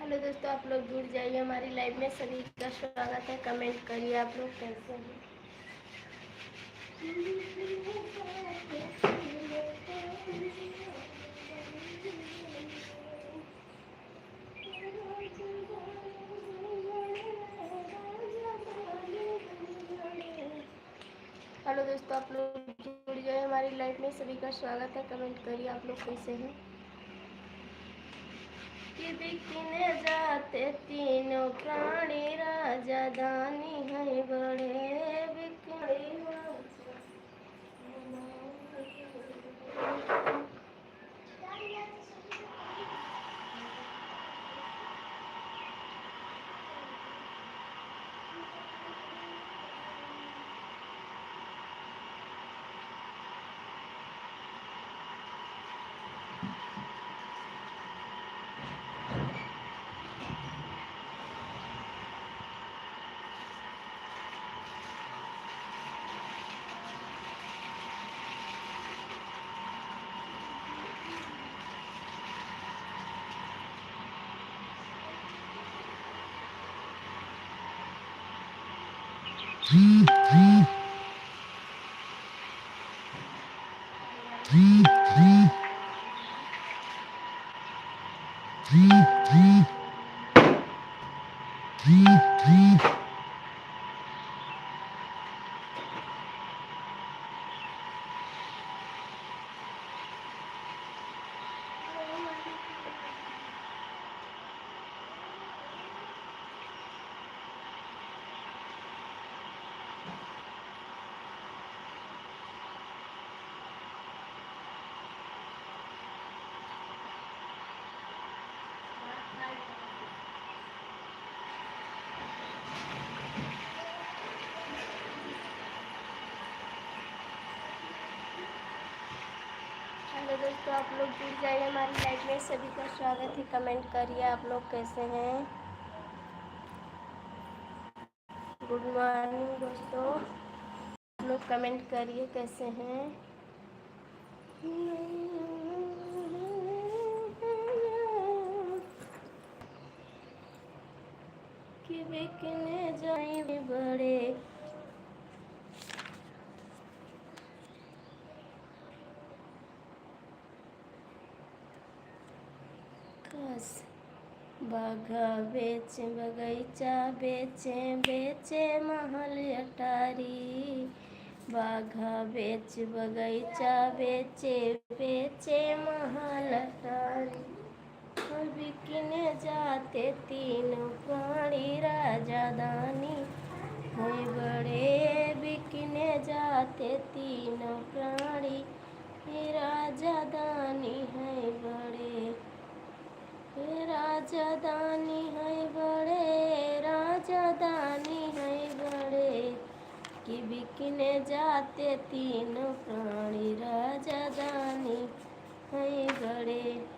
Hello दोस्तों, आप लोग जुड़ जाइए हमारी लाइव में। सभी का स्वागत है। कमेंट करिए आप लोग कैसे हैं। हेलो दोस्तों, आप लोग जुड़ जाइए हमारी लाइव में। सभी का स्वागत है। कमेंट करिए आप लोग कैसे हैं। कि बिकने जाते तीनों प्राणी, राजा दानी है बड़े। बिकने हेलो दोस्तों, आप लोग जुड़ जाइए हमारी लाइव में। सभी का स्वागत है। कमेंट करिए आप लोग कैसे हैं। गुड मॉर्निंग दोस्तों, आप लोग कमेंट करिए कैसे हैं। कि बिकने जाए बड़े। कस बाघा बेचे बगीचा, बेचे बेचे महल अटारी। बाघा बेच बगीचा, बेचे बेचे महल अटारी। और बिकने जाते तीनों प्राणी, राजा दानी है बड़े। बिकने जाते तीनों प्राणी, राजा दानी है बड़े। राजा दानी है बड़े, राजा दानी है बड़े। कि बिकने जाते तीनों प्राणी, राजा दानी है बड़े।